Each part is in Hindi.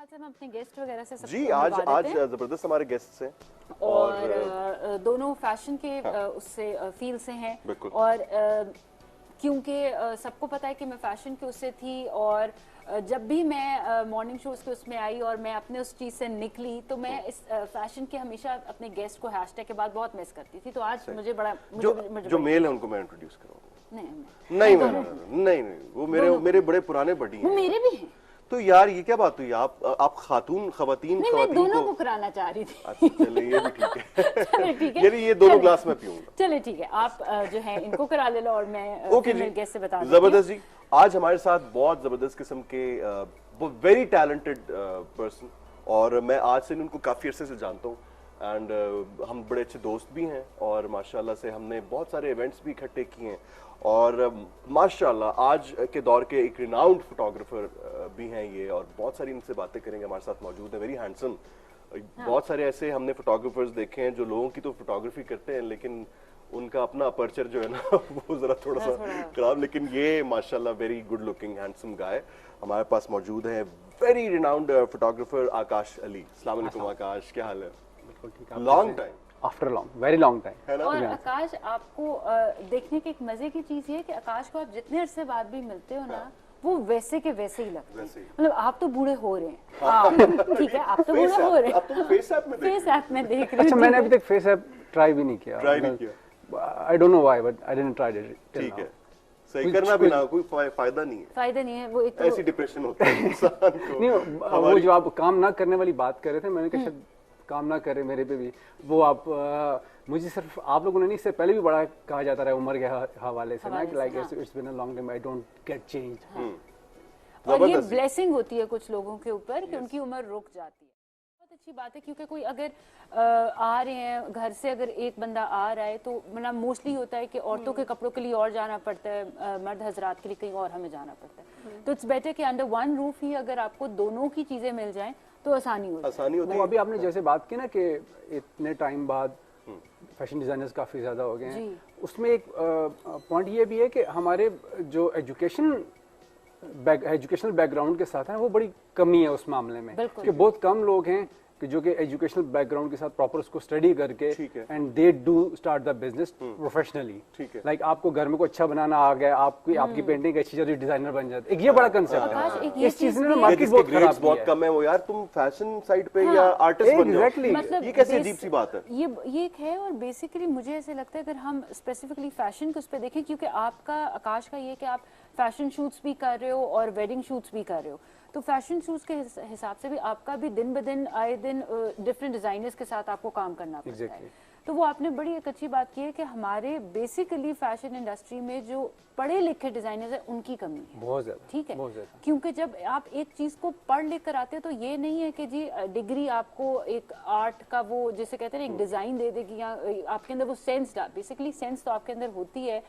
साथ हम अपने गेस्ट वगैरह से सबको जी आज जबरदस्त हमारे गेस्ट हैं और दोनों फैशन के उससे फील्ड से हैं और क्योंकि सबको पता है कि मैं फैशन के उससे थी और जब भी मैं मॉर्निंग शोज के उसमें आई और मैं अपने उस चीज से निकली तो मैं इस फैशन के हमेशा अपने गेस्ट को हैशटैग के बाद बहुत मिस करती थी। तो आज मुझे बड़ा जो मेल है उनको मैं इंट्रोड्यूस करूंगा। नहीं नहीं वो मेरे बड़े पुराने बड़ी हैं। वो मेरे भी हैं। तो यार ये क्या बात हुई, आप खवातीन नहीं, मैं दोनों को कराना चाह रही थी। अच्छा चलिए ये भी ठीक है। चलिए ठीक है, यानी ये दोनों ग्लास में पीऊंगा। चलिए ठीक है, आप जो है इनको करा ले लो और मैं ओके जी, गेस्ट से बता दूं। जबरदस्त जी, आज हमारे साथ बहुत जबरदस्त किस्म के वेरी टैलेंटेड पर्सन और मैं आज से उनको काफी अरसे से जानता हूँ एंड हम बड़े अच्छे दोस्त भी हैं और माशाल्लाह से हमने बहुत सारे इवेंट्स भी इकट्ठे किए हैं और माशाल्लाह आज के दौर के एक रिनाउंड फोटोग्राफर भी हैं ये और बहुत सारी इनसे बातें करेंगे। हमारे साथ मौजूद है, वेरी हैंडसम। बहुत सारे ऐसे हमने फोटोग्राफर्स देखे हैं जो लोगों की तो फोटोग्राफी करते हैं लेकिन उनका अपना अपर्चर जो है ना वो जरा थोड़ा सा खराब, लेकिन ये माशाल्लाह very good looking handsome guy हमारे पास मौजूद है। वेरी रिनाउंड फोटोग्राफर आकाश अली। अस्सलाम वालेकुम आकाश, क्या हाल है? बिल्कुल ठीक है। Long time after long, very long time. और आकाश आपको देखने की एक मजे की चीज ये है कि आकाश को आप जितने अरसे बाद भी मिलते हो ना वो वैसे के वैसे ही लगते हैं। मतलब आप तो बूढ़े हो रहे हैं। ठीक है, आप तो बूढ़े हो रहे हैं। आप तो फेस ऐप में देख रहे हैं। अच्छा, मैंने अभी तक फेस ऐप ट्राई भी नहीं किया। I don't know why but I didn't try it. ठीक है, सही करना भी ना कोई फायदा नहीं है। फायदा नहीं है, वो एक ऐसी डिप्रेशन होता है इंसान को। नहीं, वो जो आप काम ना करने वाली बात कर रहे थे, मैंने कहा शायद काम ना करे मेरे पे भी वो आप मुझे सिर्फ आप लोगों ने नहीं, इससे पहले भी बड़ा कहा जाता रहा उम्र के हवाले से ना, like it's been a long time I don't get change. और ये ब्लेसिंग होती है कुछ लोगों के ऊपर कि उनकी उम्र रुक जाती है। बहुत अच्छी बात है क्योंकि कोई अगर आ रहे हैं घर से, अगर एक बंदा आ रहा है तो मतलब मोस्टली होता है कि औरतों के कपड़ों के लिए और जाना पड़ता है, मर्द हजरात के लिए कहीं और हमें जाना पड़ता है। तो इट्स बेटर कि अंडर वन रूफ ही अगर आपको दोनों की चीजें मिल जाएं तो आसानी होती है। अभी आपने जैसे बात की ना कि इतने टाइम बाद फैशन डिजाइनर्स काफी ज्यादा हो गए हैं, उसमें एक पॉइंट ये भी है कि हमारे जो एजुकेशनल बैकग्राउंड के साथ है वो बड़ी कमी है उस मामले में कि बहुत कम लोग हैं कि जो कि एजुकेशनल बैकग्राउंड के साथ प्रॉपर उसको स्टडी करके and they do start the business professionally. Like आपको घर में को अच्छा बनाना आ गया, आपकी पेंटिंग अच्छी चल रही, डिजाइनर बन जाते। एक ये बड़ा कंसेप्ट है। इस चीज ने मार्केट बहुत कम है वो यार, तुम फैशन साइड पे या आर्टिस्ट बन जाओ। मतलब ये कैसे अजीब सी बात है। ये एक है और बेसिकली मुझे ऐसे लगता है अगर हम स्पेसिफिकली फैशन को उस पर देखें, क्योंकि आपका आकाश का ये कि आप फैशन शूट्स भी कर रहे हो और वेडिंग शूट्स भी कर रहे हो, तो फैशन शूट्स के हिसाब से भी आपका भी दिन ब दिन आए दिन डिफरेंट डिजाइनर्स के साथ आपको काम करना पड़ता है। तो वो आपने बड़ी एक अच्छी बात की है कि हमारे बेसिकली फैशन इंडस्ट्री में जो पढ़े लिखे डिजाइनर्स हैं उनकी कमी है बहुत ज्यादा। ठीक है, क्योंकि जब आप एक चीज को पढ़ लिख कर आते हो तो ये नहीं है कि जी डिग्री आपको एक आर्ट का वो जिसे कहते हैं एक डिजाइन दे देगी या आपके अंदर वो सेंस, बेसिकली सेंस तो आपके अंदर होती है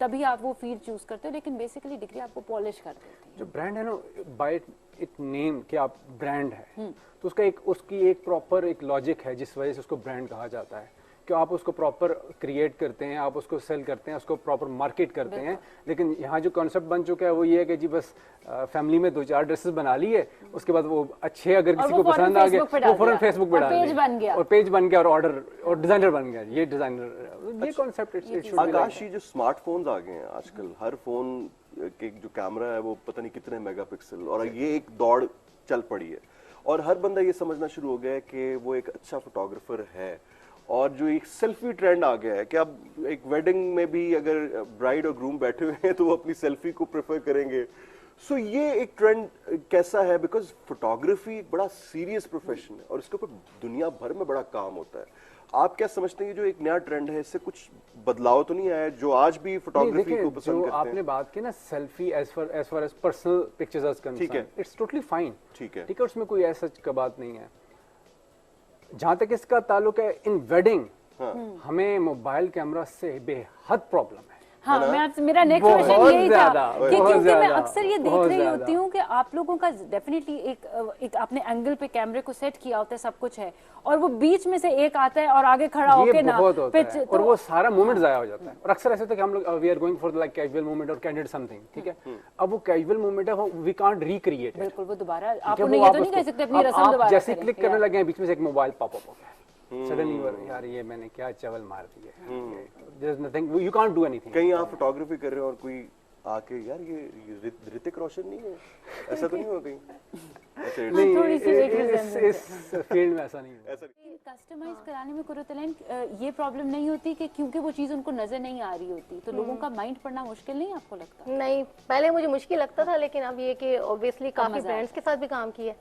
तभी आप वो फील्ड चूज करते हो, लेकिन बेसिकली डिग्री आपको पॉलिश कर देती है। जो ब्रांड है ना, बाय इट नेम कि आप ब्रांड है तो उसकी एक प्रॉपर एक लॉजिक है जिस वजह से उसको ब्रांड कहा जाता है कि आप उसको प्रॉपर क्रिएट करते हैं, आप उसको सेल करते हैं, उसको प्रॉपर मार्केट करते हैं। लेकिन यहाँ जो कॉन्सेप्ट बन चुका है वो ये है कि जी बस फैमिली में 2-4 ड्रेसेस बना ली है, उसके बाद वो अच्छे अगर किसी को पसंद आ गए वो फौरन फेसबुक पे डाल दिया और पेज बन गया और ऑर्डर और डिजाइनर बन गया। ये डिजाइनर ये कॉन्सेप्ट। आकाश, ये जो स्मार्टफोन्स आ गए हैं आजकल, हर फोन के जो कैमरा है वो पता नहीं कितने मेगापिक्सल, और ये एक दौड़ चल पड़ी है और हर बंदा ये समझना शुरू हो गया है कि वो एक अच्छा फोटोग्राफर है। और जो एक सेल्फी ट्रेंड आ गया है कि अब एक वेडिंग में भी अगर ब्राइड और ग्रूम बैठे हुए हैं तो वो अपनी सेल्फी को प्रेफर करेंगे। सो ये एक ट्रेंड कैसा है, बिकॉज फोटोग्राफी एक बड़ा सीरियस प्रोफेशन है और इसके ऊपर दुनिया भर में बड़ा काम होता है। आप क्या समझते हैं कि जो एक नया ट्रेंड है इससे कुछ बदलाव तो नहीं आया जो आज भी फोटोग्राफी को पसंद करते हैं? आपने बात की ना selfie as far as personal pictures are concern, it's totally fine. ठीक है, उसमें कोई ऐसा का बात नहीं है। जहां तक इसका ताल्लुक है इन वेडिंग, हमें मोबाइल कैमरा से बेहद प्रॉब्लम है। हाँ, है ना? मैं आपसे, मेरा नेक्स्ट बहुत क्वेश्चन यही था ज्यादा, कि बहुत क्योंकि मैं ज्यादा, अक्सर ये देख बहुत रही ज्यादा। होती हूँ कि आप लोगों का डेफिनेटली एक आपने एंगल पे कैमरे को सेट किया होता है, सब कुछ है, और वो बीच में से एक आता है और आगे खड़ा ये होके ना बहुत होता पिच, है और वो सारा मूवमेंट जाया हो जाता है। और अक्सर ऐसे होता है कि हम लोग we are going for like casual movement और कैंडिड समथिंग, ठीक है, अब वो कैजुअल मूवमेंट है, वी कांट रिक्रिएट। बिल्कुल वो दोबारा आप उन्हें ये तो नहीं कह सकते अपनी रस्म दोबारा जैसे करें। क्लिक करने लगे हैं बीच में से एक मोबाइल पॉप अप हो गया, सडनली यार ये मैंने क्या चवल मार दी है, there is nothing, you can't do anything. कहीं आप फोटोग्राफी कर रहे हो और कोई आके यार ये ऋतिक रोशन नहीं है, ऐसा तो नहीं हुआ कहीं? ऐसे नहीं, थोड़ी सी एक इस फील्ड में ऐसा नहीं है। ऐसा कस्टमाइज कराने में कुरुतलैन ये प्रॉब्लम नहीं होती कि क्योंकि वो चीज़ उनको नजर नहीं आ रही होती तो लोगों का माइंड पढ़ना मुश्किल नहीं आपको लगता? नहीं, पहले मुझे मुश्किल लगता था, लेकिन अब ये कि ऑब्वियसली काफी मजा ब्रांड्स के साथ भी काम किया,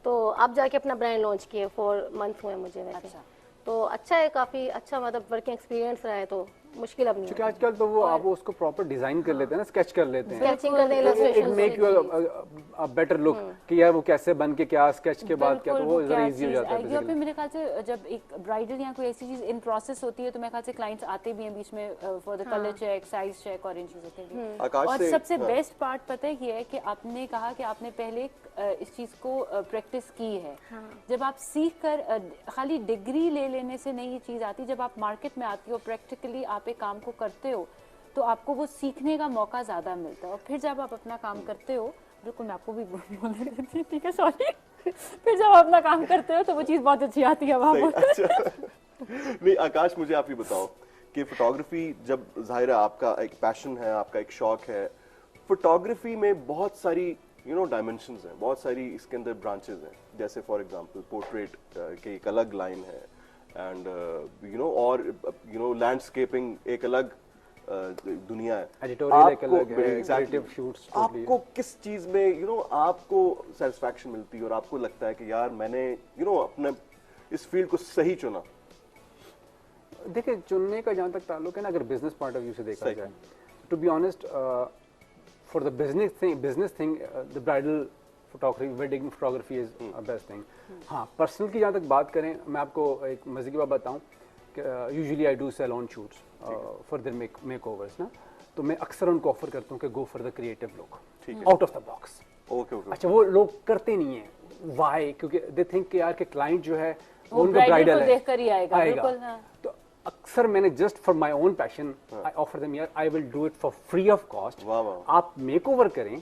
तो अब जाके अपना ब्रांड लॉन्च किए, 4 मंथ हुए मुझे वैसे। अच्छा। तो अच्छा है, काफी अच्छा मतलब वर्किंग एक्सपीरियंस रहा है, तो मुश्किल अब नहीं क्योंकि आजकल तो वो आप उसको प्रॉपर डिजाइन कर लेते हैं ना, स्केच कर लेते हैं, स्केचिंग करने, it illustration make you a better look कि यार वो कैसे बन के क्या स्केच के बाद क्या, तो वो जरा इजी हो जाता है यहाँ पे मेरे ख्याल से जब एक ब्राइडल या कोई ऐसी चीज इन प्रोसेस होती है तो मेरे ख्याल से क्लाइंट्स आते भी हैं बीच में for the colour check, size check और इन चीजों के लिए। आकाश और से सबसे बेस्ट पार्ट पता है ये है कि आपने कहा कि आपने पहले इस चीज को प्रैक्टिस की है। जब आप सीख कर खाली डिग्री ले लेने से नहीं ये चीज आती, जब आप मार्केट में आती हो प्रैक्टिकली आप एक काम को करते हो तो आपको वो सीखने का मौका ज्यादा मिलता है, और फिर जब आप अपना काम करते हो, बिल्कुल मैं आपको भी बोलने देती हूँ, ठीक है सॉरी, फिर जब आप अपना काम करते हो तो वो चीज बहुत अच्छी आती है वहां पर। अच्छा नहीं आकाश, मुझे आप ये बताओ कि फोटोग्राफी जब जाहिर है आपका एक पैशन है, आपका एक शौक है, फोटोग्राफी में बहुत सारी डायमेंशंस हैं, बहुत सारी इसके अंदर ब्रांचेस हैं, जैसे फॉर एग्जांपल पोर्ट्रेट की एक अलग लाइन है, एंड और लैंडस्केपिंग एक अलग दुनिया है, एडिटोरियल एक अलग है, exactly, क्रिएटिव शूट्स आपको किस चीज में आपको सेटिस्फैक्शन मिलती है और आपको लगता है कि यार मैंने अपने इस फील्ड को सही चुना? देखिए, चुनने का जहाँ तक ताल्लुक है ना, अगर बिजनेस पॉइंट ऑफ व्यू से देखा जाए, to be honest, for the business thing the bridal photography, wedding photography is best thing. हाँ, पर्सनल की जहाँ तक बात करें, मैं आपको एक मजे की बात बताऊँ, usually I do sale on shoots for their makeovers ना, तो मैं अक्सर उनको ऑफर करता हूँ कि go for the creative look out of the box. Okay okay. अच्छा, वो लोग करते नहीं है, वाई? क्योंकि दे थिंक कि यार के क्लाइंट जो है वो उनका ब्राइडल ब्राइडल को है, देखकर ही आएगा, बिल्कुल, हाँ। तो अक्सर मैंने just for my own passion I offer them, यार I will do it for free of cost, वाह वाह। आप मेकओवर करें,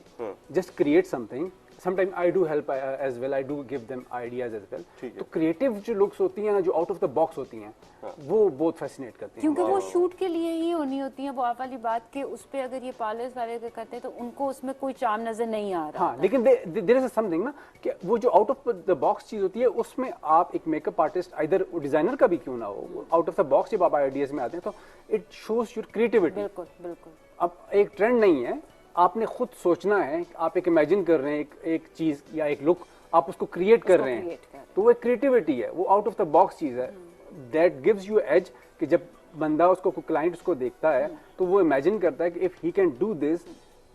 just create something, sometime I do help as well, I do give them ideas as well. तो क्रिएटिव जो लुक्स होती हैं ना, जो आउट ऑफ द बॉक्स होती हैं, वो बहुत फैसिनेट करती हैं, क्योंकि वो शूट के लिए ही होनी होती है, वो आप वाली बात के उस पे अगर ये पार्लर्स वाले करते हैं तो उनको उसमें कोई चार्म नजर नहीं आ रहा। हाँ, लेकिन देयर इज समथिंग ना कि वो जो आउट ऑफ द बॉक्स चीज होती है, उसमें आप एक मेकअप आर्टिस्ट, आइदर डिजाइनर का भी क्यों ना हो, आउट ऑफ द बॉक्स जब आप आइडियाज में आते हैं तो इट शोज योर क्रिएटिविटी। बिल्कुल बिल्कुल। अब एक ट्रेंड नहीं है, आपने खुद सोचना है, आप एक इमेजिन कर रहे हैं एक चीज या एक लुक, आप उसको क्रिएट कर रहे हैं, तो वो एक क्रिएटिविटी है, वो आउट ऑफ द बॉक्स चीज है, दैट गिव्स यू एज कि जब बंदा उसको, क्लाइंट उसको देखता है तो वो इमेजिन करता है कि if he can do this,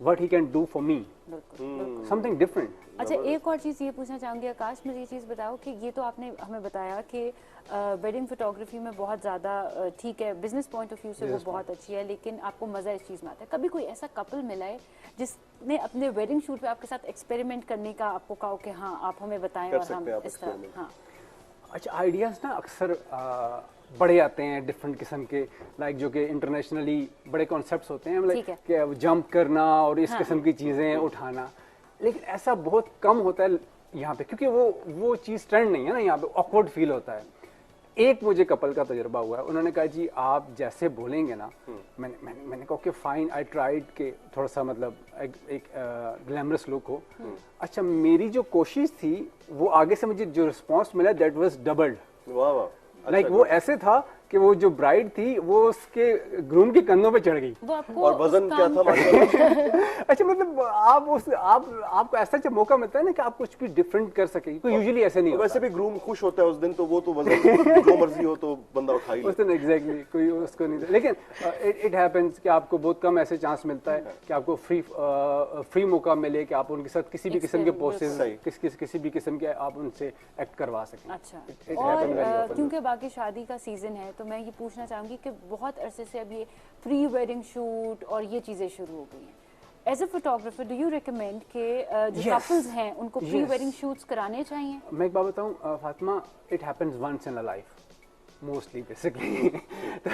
what he can do for me, something different. अच्छा, एक और चीज़ ये पूछना चाहूँगी आकाश, मुझे ये चीज़ बताओ कि ये तो आपने हमें बताया कि वेडिंग फोटोग्राफी में बहुत ज़्यादा ठीक है, बिजनेस पॉइंट ऑफ व्यू से वो बहुत अच्छी है, लेकिन आपको मज़ा इस चीज़ में आता है। कभी कोई ऐसा कपल मिला है जिसने अपने वेडिंग शूट पे आपके साथ एक्सपेरिमेंट करने का आपको कहा कि हाँ आप हमें बताएं और हम इस तरह? हाँ, अच्छा, आइडियाज ना अक्सर बड़े आते हैं डिफरेंट किस्म के, लाइक जो कि इंटरनेशनली बड़े कॉन्सेप्ट्स होते हैं, लाइक कि जंप करना और इस किस्म की चीज़ें उठाना, लेकिन ऐसा बहुत कम होता है यहाँ पे, क्योंकि वो चीज़ ट्रेंड नहीं है ना, यहाँ पे ऑकवर्ड फील होता है। एक मुझे कपल का तजुर्बा हुआ है, उन्होंने कहा जी आप जैसे बोलेंगे ना, मैंने कहा कि फाइन, आई ट्राइड के थोड़ा सा मतलब एक ग्लैमरस लुक हो। अच्छा, मेरी जो कोशिश थी वो आगे से मुझे जो रिस्पॉन्स मिला दैट वाज डबल्ड। वाह वाह। लाइक वो ऐसे था कि वो जो ब्राइड थी वो उसके ग्रूम के कंधों पे चढ़ गई, और वजन क्या था माशाल्लाह? अच्छा, मतलब आपको ऐसा जब मौका मिलता है ना कि आप कुछ भी डिफरेंट कर सके, तो यूजुअली ऐसे नहीं होता। वैसे भी ग्रूम खुश होता है उस दिन, तो वो तो वजन जो मर्जी हो तो बंदा उठा ही ले। उस दिन एग्जैक्टली कोई उसको नहीं, लेकिन इट हैपेंस कि आपको बहुत कम ऐसे चांस मिलता है कि आपको फ्री मौका मिले कि आप उनके साथ किसी भी किस्म के पोसेस, किसी भी किस्म के आप उनसे एक्ट करवा सकें। अच्छा, और क्योंकि बाकी शादी का सीजन है तो मैं ये पूछना चाहूँगी कि बहुत अरसे से अब ये प्री वेडिंग शूट और ये चीज़ें शुरू हो गई हैं। As a photographer do you recommend कि जो Yes. कपल्स हैं उनको प्री Yes. वेडिंग शूट्स कराने चाहिए? मैं एक बात बताऊं Fatima, it happens once in a life mostly basically. तो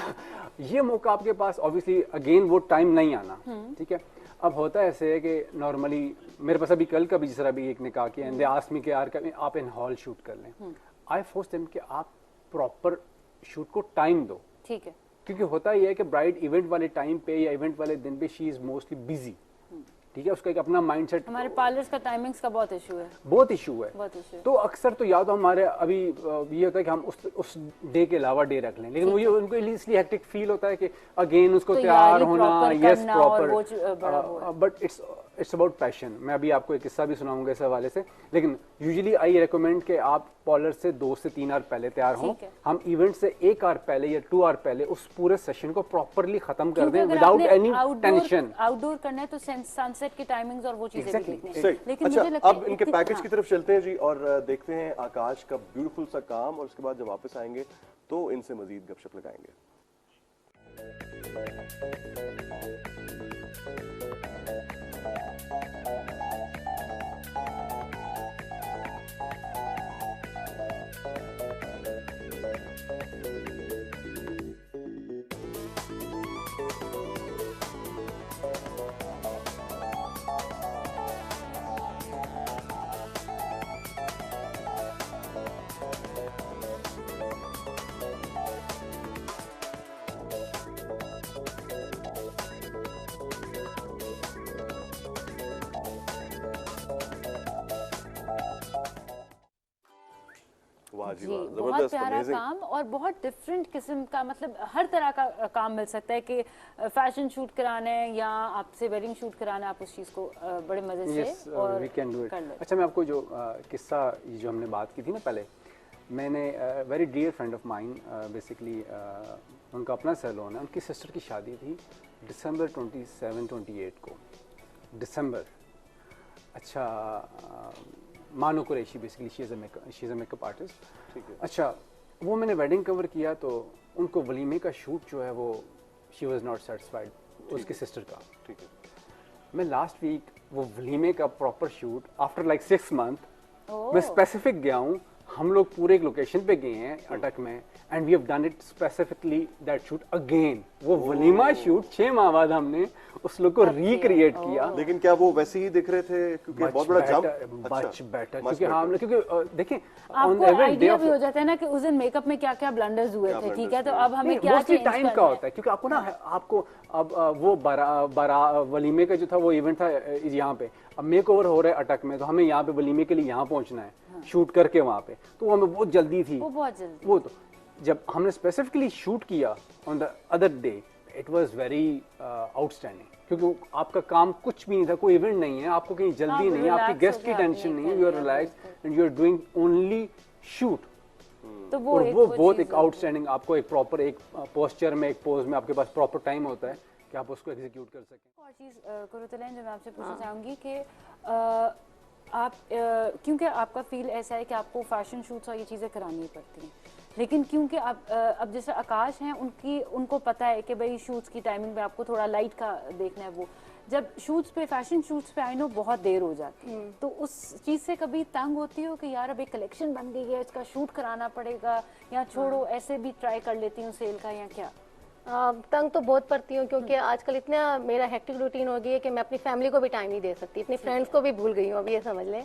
ये मौका आपके पास ऑब्वियसली अगेन वो टाइम नहीं आना, ठीक है। अब होता ऐसे है कि नॉर्मली मेरे पास अभी कल का भी जिस तरह भी एक निकाह किया एंड दे आस्क्ड मी कि यार आप इन हॉल शूट कर लें। आई फोर्स देम कि आप प्रॉपर शूट को टाइम दो, ठीक है। क्योंकि होता ही है कि ब्राइड इवेंट वाले टाइम पे या इवेंट वाले दिन पे शी इज मोस्टली बिजी, ठीक है। उसका एक अपना माइंडसेट, हमारे पार्लर्स का टाइमिंग्स का बहुत इशू है, बहुत इशू है। बहुत इशू है। तो अक्सर तो या तो हमारे अभी ये होता है कि हम उस डे के अलावा डे रख लें, लेकिन वो ये उनको इसलिए हेक्टिक फील होता है कि अगेन उसको तैयार तैयारी होना, proper यस करना और वो बड़ा proper, but it's about passion. मैं अभी आपको एक किस्सा भी सुनाऊंगा इस हवाले से, लेकिन यूजुअली आई रिकमेंड कि आप पार्लर से 2 से 3 आवर पहले तैयार हों। ठीक है। हम इवेंट से 1 आवर पहले या 2 आवर पहले उस पूरे सेशन को प्रॉपरली खत्म कर क्योंकि दें अगर विदाउट आपने एनी टेंशन। आउटडोर करना है तो सनसेट की टाइमिंग्स और वो चीजें भी Exactly. देखनी है। सही। लेकिन अच्छा, मुझे लगता अब है इनके इतनी- पैकेज हाँ। की तरफ चलते हैं जी, और देखते हैं आकाश का ब्यूटीफुल सा काम, और उसके बाद जब वापस आएंगे तो इनसे मजीद गपशप लगाएंगे। वाह जी जी, वाह, बहुत जबरदस्त, प्यारा अमेजिंग। काम और बहुत डिफरेंट किस्म का, मतलब हर तरह का काम मिल सकता है कि फैशन शूट कराना है या आपसे वेडिंग शूट कराना है, आप उस चीज़ को बड़े मज़े से यस और वी कैन डू इट। कर ले। अच्छा, मैं आपको जो किस्सा जो हमने बात की थी ना पहले, मैंने very dear friend of mine, basically उनका अपना सैलून है, उनकी सिस्टर की शादी थी दिसंबर 27-28 को, दिसंबर। अच्छा, मानो Qureshi basically she is a makeup artist, ठीक है। अच्छा, वो मैंने वेडिंग कवर किया तो उनको वलीमे का शूट जो है वो शी वॉज नॉट सेटिस्फाइड उसकी सिस्टर का। ठीक है। मैं लास्ट वीक वो वलीमे का proper shoot after like 6 month oh. मैं स्पेसिफिक गया हूँ, हम लोग पूरे एक लोकेशन पे गए हैं अटक में, and we have done it specifically that shoot again. वो वलीमा शूट 6 माह बाद हमने उस लोग को रिक्रिएट किया। लेकिन क्या वो वैसे ही दिख रहे थे, क्योंकि बहुत बड़ा जंप? मच बेटर, Much क्योंकि हम क्योंकि देखें आपको आइडिया भी हो जाता है ना कि उस दिन मेकअप में क्या क्या ब्लंडर्स हुए थे, ठीक है, तो अब हमें क्या मोस्टली चेंज टाइम का करना होता है, क्योंकि आपको ना आपको अब वो बारा वलीमे का जो था वो इवेंट था यहाँ पे, अब मेकओवर हो रहा है अटक में, तो हमें यहाँ पे वलीमे के लिए यहाँ पहुँचना है, शूट करके वहाँ पे, तो हमें बहुत जल्दी थी। वो बहुत जल्दी। वो तो जब हमने स्पेसिफिकली शूट किया on the other day, it was very outstanding, क्योंकि आपका काम कुछ भी नहीं था, कोई इवेंट नहीं है, आपको कहीं जल्दी नहीं है, आपकी relax गेस्ट की होके टेंशन आपने नहीं है, कर यू आर लिया, relax and you are doing only shoot. तो और वो बहुत चीज़ एक आउटस्टैंडिंग, आपको एक प्रॉपर एक पोस्चर में, एक पोज में आपके पास प्रॉपर टाइम होता है कि आप उसको एग्जीक्यूट कर सकें। और चीज़ कुरुतलैन जो मैं आपसे पूछना चाहूँगी कि आप क्योंकि आपका फील ऐसा है कि आपको फैशन शूट्स और ये चीज़ें करानी पड़ती हैं, लेकिन क्योंकि आप अब जैसे आकाश हैं, उनको पता है कि भाई शूट्स की टाइमिंग में आपको थोड़ा लाइट का देखना है, वो जब शूट्स पे फैशन शूट्स पे आई नो बहुत देर हो जाती है, तो उस चीज़ से कभी तंग होती हो कि यार अब एक कलेक्शन बन गई है, इसका शूट कराना पड़ेगा, या छोड़ो ऐसे भी ट्राई कर लेती हूँ सेल का, या क्या? तंग तो बहुत पड़ती हूँ, क्योंकि आजकल इतना मेरा हेक्टिक रूटीन हो गई है कि मैं अपनी फैमिली को भी टाइम नहीं दे सकती, अपनी फ्रेंड्स को भी भूल गई हूँ, अभी ये समझ लें,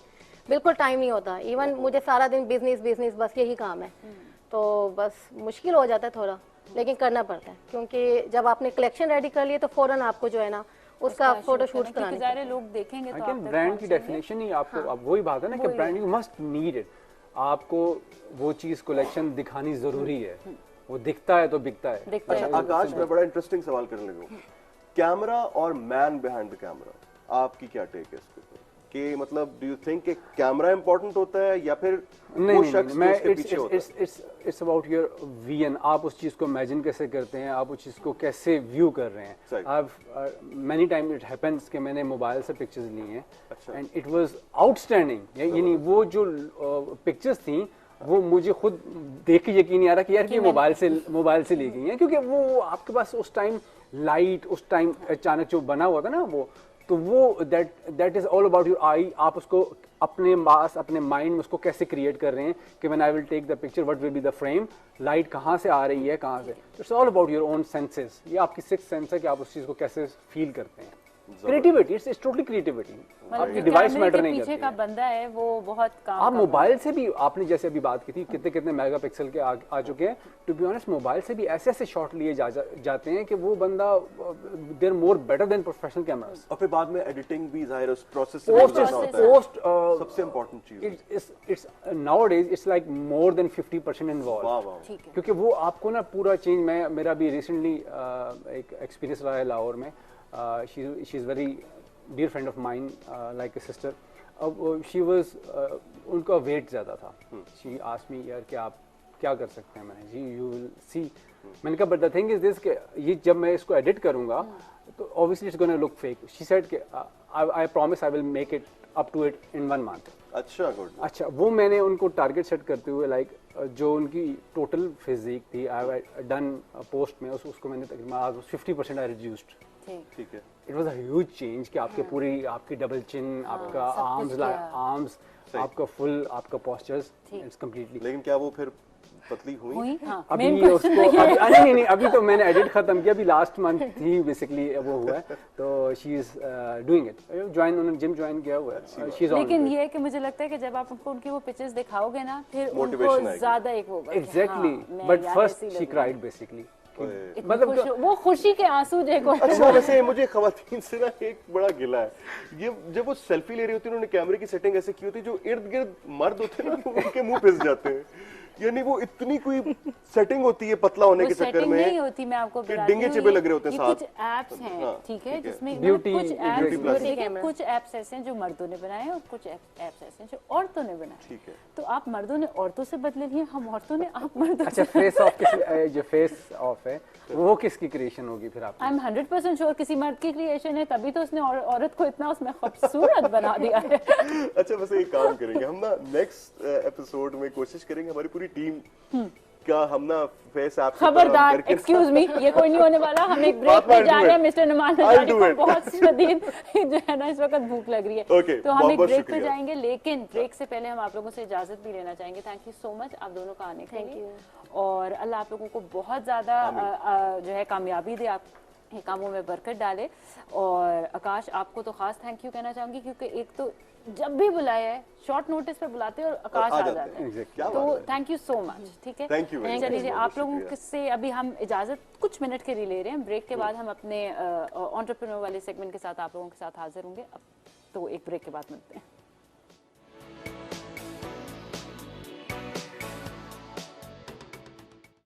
बिल्कुल टाइम नहीं होता। इवन मुझे सारा दिन बिजनेस बिजनेस बस यही काम है, तो बस मुश्किल हो जाता है थोड़ा, लेकिन करना पड़ता है, क्योंकि जब आपने कलेक्शन रेडी कर लिए तो फौरन आपको जो है ना उसका फोटो शूट कराने ज़ाहिर है लोग देखेंगे तो आप तक ब्रांड की पहुंचेंगे। डेफिनेशन ही आपको, अब वही बात है ना कि brand you must need it, आपको वो चीज कलेक्शन दिखानी जरूरी है, वो दिखता है तो बिकता है। दिखता है। अच्छा आकाश, मैं बड़ा इंटरेस्टिंग सवाल करने लगा हूँ, कैमरा और मैन बिहाइंड द कैमरा, आपकी क्या टेक है इसके ऊपर? कि मतलब डू यू थिंक कि कैमरा इंपॉर्टेंट होता है या फिर वो शख्स जो उसके पीछे होता है? इट्स अबाउट योर विजन, आप उस चीज को इमेजिन कैसे करते हैं, आप उस चीज को कैसे व्यू कर रहे हैं। आप मेनी टाइम इट हैपेंस कि मैंने मोबाइल से पिक्चर्स ली हैं अच्छा। एंड इट वाज आउटस्टैंडिंग, यानी वो जो पिक्चर्स थी वो मुझे खुद देख के यकीन नहीं आ रहा कि यार कि मोबाइल से ली गई है, क्योंकि वो आपके पास उस टाइम लाइट, उस टाइम अचानक जो बना हुआ था ना वो, तो वो that is all about your eye. आप उसको अपने पास, अपने माइंड में उसको कैसे क्रिएट कर रहे हैं कि when I will take the picture what will be the frame, light कहाँ से आ रही है, कहाँ से। It's all about your own senses. ये आपकी सिक्स सेंस है कि आप उस चीज को कैसे फील करते हैं। Creativity, it's totally creativity. आपकी डिवाइस मैटर नहीं करती पीछे का बंदा है वो बहुत काम आप मोबाइल से भी, आपने जैसे अभी बात की थी कितने कितने मेगापिक्सल के आ चुके हैं। टू बी ऑनेस्ट मोबाइल से भी ऐसे ऐसे शॉट लिए जाते हैं कि वो बंदा they are more better than professional cameras. और फिर बाद में एडिटिंग भी जाहिर उस प्रोसेस से गुजरना होता है। पोस्ट सबसे इम्पोर्टेंट चीज it's nowadays it's like more than 50% involve. वाह वाह। ठीक है। क्योंकि वो आपको ना पूरा चेंज, मेरा भी रिसेंटली एक एक्सपीरियंस रहा है लाहौर में। She is very dear friend of mine, like a sister. She was उनका वेट ज़्यादा था। She asked me यार कि आप क्या कर सकते हैं। मैंने you will see। मैंने कहा but the thing is this कि ये जब मैं इसको एडिट करूँगा तो obviously it's gonna look fake। She said कि I promise I will make it up to it in 1 month। अच्छा गुड। अच्छा, वो मैंने उनको टारगेट सेट करते हुए लाइक जो उनकी टोटल फिजिक थी आई डन पोस्ट में उसको मैंने तकरीबन 50% आई रिड्यूस्ड। ठीक है। It was a huge change कि आपके पूरी, आपकी डबल चिन, आपका आर्म्स, आपका फुल, आपका पोस्चर्स, इट्स कंप्लीटली। लेकिन क्या वो फिर पतली हुई? हाँ, अभी उसको नहीं, अभी तो मैंने एडिट खत्म किया, अभी लास्ट मंथ ही बेसिकली वो हुआ है। तो शी इज डूइंग इट, उन्होंने जिम ज्वाइन किया हुआ है। She is on. लेकिन ये है कि मुझे लगता है कि जब आप उनको उनकी वो पिक्चर्स दिखाओगे ना फिर उनको Motivation आएगी। ज्यादा एक होगा कि एग्जैक्टली, हाँ, मैं बट यार फर्स्ट ऐसी शी लग क्राइड बेसिकली। इतनी मतलब खुश- वो खुशी के आंसू देखो। अच्छा वैसे मुझे खवातीन से ना एक बड़ा गिला है, ये जब वो सेल्फी ले रही होती है उन्होंने कैमरे की सेटिंग ऐसे की होती है जो इर्द गिर्द मर्द होते हैं ना उनके मुंह पिस जाते हैं। यानी वो इतनी कोई सेटिंग होती है पतला होने वो के चक्कर सेटिंग में नहीं होती, मैं आपको कि बताती डिंगे हूँ, चिपे लग रहे होते हैं ये साथ। कुछ एप्स हैं, हाँ, ठीक है, ठीक है। जिसमें Beauty- कुछ beauty एप्स plus। देखिए, कुछ एप्स ऐसे हैं जो मर्दों ने बनाए और कुछ एप्स ऐसे हैं जो औरतों ने बनाए। ठीक है। तो आप मर्दों ने औरतों से बदले लिए, हम औरतों ने आप मर्दों अच्छा, फेस ऑफ जो फेस ऑफ है वो किसकी क्रिएशन होगी फिर आपकी? आई एम 100% श्योर किसी मर्द की क्रिएशन है, तभी तो उसने औरत को इतना उसमें खूबसूरत बना दिया है। अच्छा वैसे एक काम करेंगे हम ना, नेक्स्ट एपिसोड में कोशिश करेंगे हमारी पूरी टीम का हम ना फेस ऐप खबरदार, एक्सक्यूज मी, ये कोई नहीं होने वाला। हम एक ब्रेक पे जा रहे हैं। मिस्टर नुमान नजारी को बहुत शदीद जो है ना इस वक्त भूख लग रही है, Okay, तो हम एक बहुत-बहुत ब्रेक पे शुक्रिया। जाएंगे। लेकिन ब्रेक से पहले हम आप लोगों से इजाजत भी लेना चाहेंगे। थैंक यू सो मच आप दोनों का आने के लिए, और अल्लाह आप लोगों को बहुत ज्यादा जो है कामयाबी दे, आप ये कामों में बरकत डाले। और आकाश आपको तो खास थैंक यू कहना चाहूंगी, क्योंकि एक तो जब भी बुलाया है शॉर्ट नोटिस पे बुलाते हैं और आकाश आ जाता है। क्या तो बात है। Thank you so much. ठीक है, Thank you very much. चलिए बहुत आप लोगों शुक्रिया। से अभी हम इजाजत कुछ मिनट के लिए ले रहे हैं। ब्रेक के बाद हम अपने एंटरप्रेन्योर वाले सेगमेंट के साथ आप लोगों के साथ हाजिर होंगे। अब तो एक ब्रेक के बाद मिलते हैं।